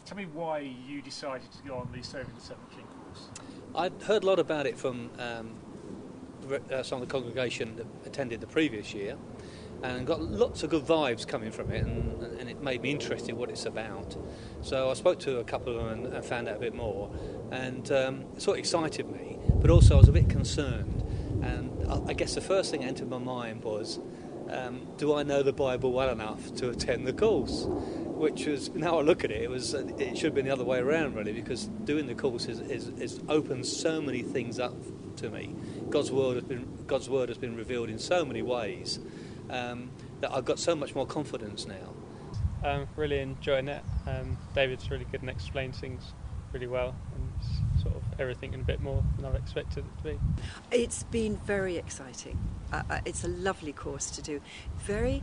Tell me why you decided to go on the Serving the Seventh King course. I'd heard a lot about it from some of the congregation that attended the previous year, and got lots of good vibes coming from it, and it made me interested in what it's about. So I spoke to a couple of them and found out a bit more, and it sort of excited me, but also I was a bit concerned. And I guess the first thing that entered my mind was, do I know the Bible well enough to attend the course? Which was, now I look at it, it should have been the other way around really, because doing the course is opened so many things up to me. God's word has been revealed in so many ways that I've got so much more confidence now. Really enjoying it. David's really good and explains things really well, and it's sort of everything and a bit more than I've expected it to be. It's been very exciting. It's a lovely course to do. Very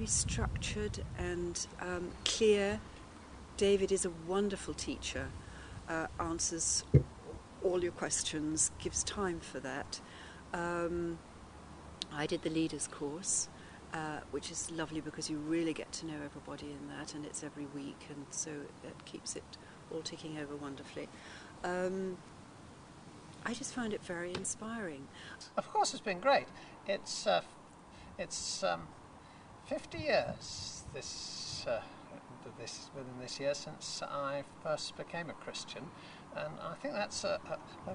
structured and clear. David is a wonderful teacher, answers all your questions, gives time for that. I did the leaders course, which is lovely because you really get to know everybody in that, and it's every week, and so it keeps it all ticking over wonderfully. I just found it very inspiring. Of course, it's been great. It's 50 years within this year since I first became a Christian, and I think that's a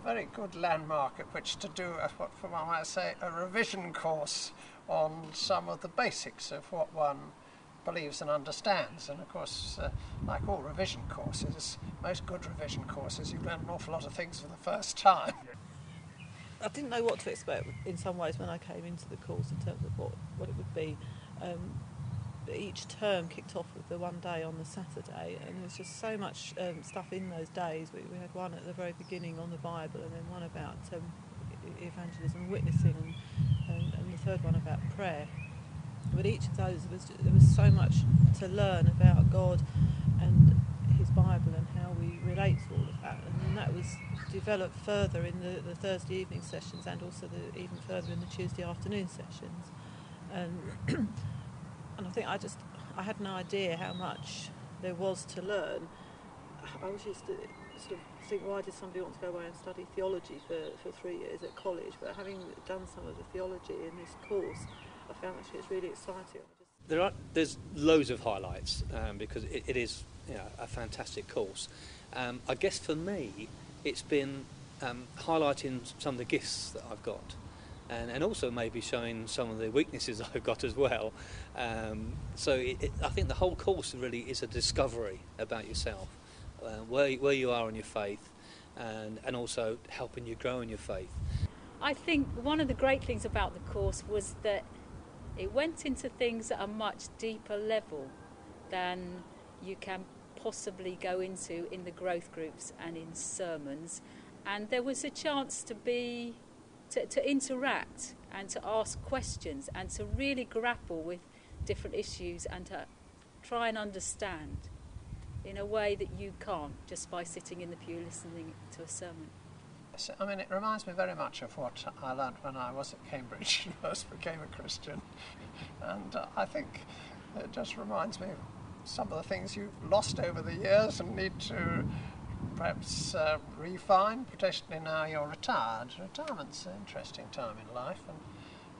very good landmark at which to do what one might say a revision course on some of the basics of what one believes and understands. And of course, like all revision courses, most good revision courses, you learn an awful lot of things for the first time. I didn't know what to expect in some ways when I came into the course in terms of what it would be. Each term kicked off with the one day on the Saturday, and there was just so much stuff in those days. We had one at the very beginning on the Bible, and then one about evangelism and witnessing, and the third one about prayer. But each of those, there was so much to learn about God and His Bible and how we relate to all of that. And then that was developed further in the Thursday evening sessions, and also even further in the Tuesday afternoon sessions. And I think I had no idea how much there was to learn. I was used to sort of think, why did somebody want to go away and study theology for 3 years at college? But having done some of the theology in this course, I found actually it's really exciting. There's loads of highlights because it is a fantastic course. I guess for me, it's been highlighting some of the gifts that I've got. And also maybe showing some of the weaknesses I've got as well. So I think the whole course really is a discovery about yourself, where you are in your faith, and also helping you grow in your faith. I think one of the great things about the course was that it went into things at a much deeper level than you can possibly go into in the growth groups and in sermons. And there was a chance to interact and to ask questions and to really grapple with different issues and to try and understand in a way that you can't just by sitting in the pew listening to a sermon. I mean, it reminds me very much of what I learnt when I was at Cambridge and first became a Christian. And I think it just reminds me of some of the things you've lost over the years and need to perhaps refine, particularly now you're retired. Retirement's an interesting time in life, and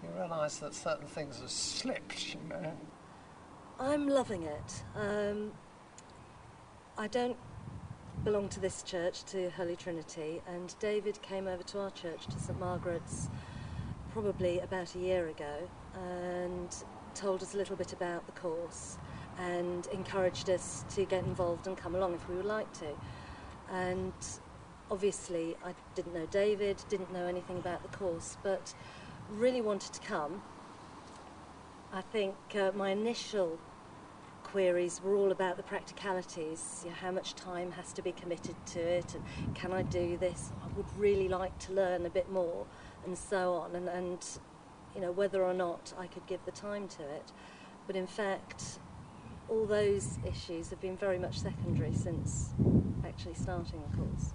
you realise that certain things have slipped, I'm loving it. I don't belong to this church, to Holy Trinity, and David came over to our church, to St Margaret's, probably about a year ago, and told us a little bit about the course and encouraged us to get involved and come along if we would like to. And obviously I didn't know David, didn't know anything about the course, but really wanted to come. I think my initial queries were all about the practicalities, how much time has to be committed to it, and can I do this? I would really like to learn a bit more, and so on, and whether or not I could give the time to it. But in fact, all those issues have been very much secondary since actually starting the course.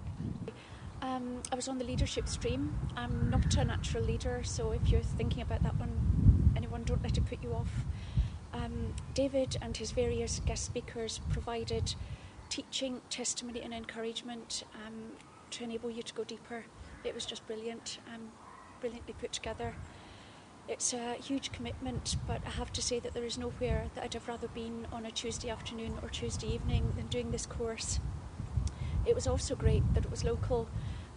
I was on the leadership stream. I'm not a natural leader, so if you're thinking about that one, anyone, don't let it put you off. David and his various guest speakers provided teaching, testimony and encouragement to enable you to go deeper. It was just brilliant, brilliantly put together. It's a huge commitment, but I have to say that there is nowhere that I'd have rather been on a Tuesday afternoon or Tuesday evening than doing this course. It was also great that it was local,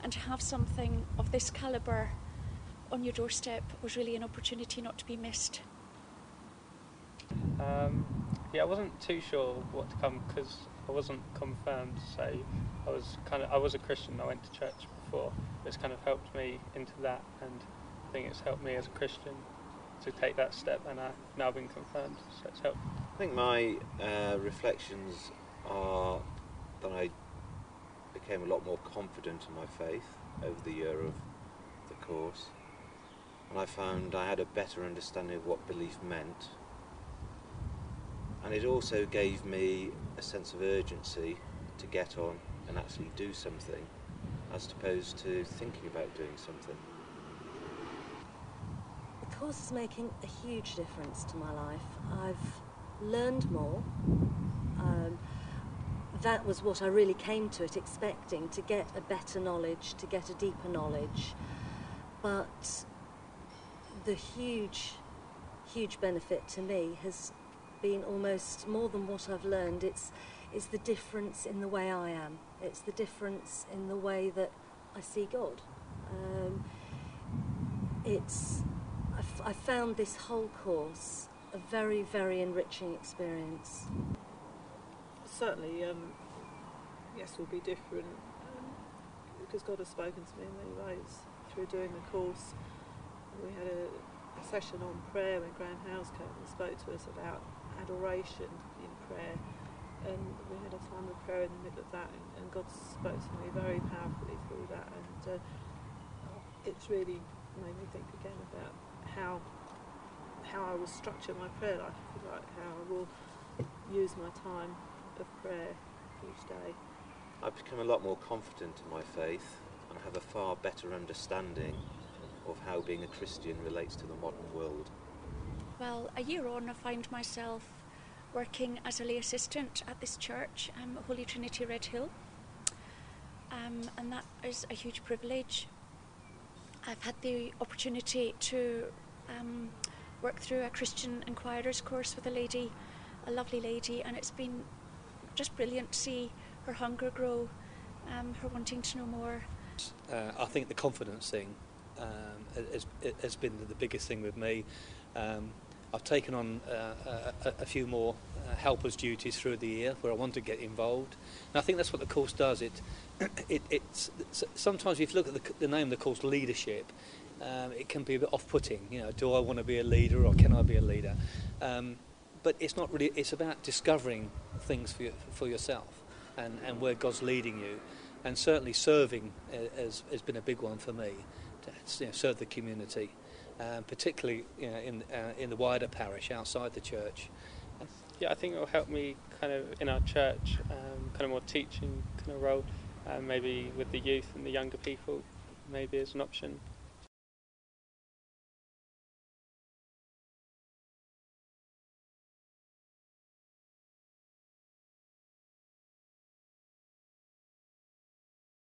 and to have something of this calibre on your doorstep was really an opportunity not to be missed. I wasn't too sure what to come because I wasn't confirmed, so I was a Christian. I went to church before. It's kind of helped me into that, and I think it's helped me as a Christian to take that step, and I've now been confirmed, so it's helped. I think my reflections are that I became a lot more confident in my faith over the year of the course, and I found I had a better understanding of what belief meant, and it also gave me a sense of urgency to get on and actually do something, as opposed to thinking about doing something. The course is making a huge difference to my life. I've learned more. That was what I really came to it expecting, to get a better knowledge, to get a deeper knowledge. But the huge benefit to me has been almost more than what I've learned. It's the difference in the way I am. It's the difference in the way that I see God. I found this whole course a very, very enriching experience. Certainly, yes, will be different because God has spoken to me in many ways through doing the course. We had a session on prayer when Graham Howes came and spoke to us about adoration in prayer, and we had a time of prayer in the middle of that, and God spoke to me very powerfully through that, and it's really made me think again about how I will structure my prayer life, if you like, how I will use my time of prayer each day. I've become a lot more confident in my faith and have a far better understanding of how being a Christian relates to the modern world. Well, a year on, I find myself working as a lay assistant at this church, Holy Trinity Redhill, and that is a huge privilege. I've had the opportunity to work through a Christian Inquirers course with a lovely lady, and it's been just brilliant to see her hunger grow, her wanting to know more. I think the confidence thing has been the biggest thing with me. I've taken on a few more helpers' duties through the year where I want to get involved, and I think that's what the course does. It's sometimes if you look at the name of the course, leadership, it can be a bit off-putting. You know, do I want to be a leader or can I be a leader? But it's not really. It's about discovering things for yourself and where God's leading you, and certainly serving has been a big one for me. To serve the community. Particularly in the wider parish outside the church. Yeah, I think it will help me kind of in our church, kind of more teaching kind of role, maybe with the youth and the younger people, maybe as an option.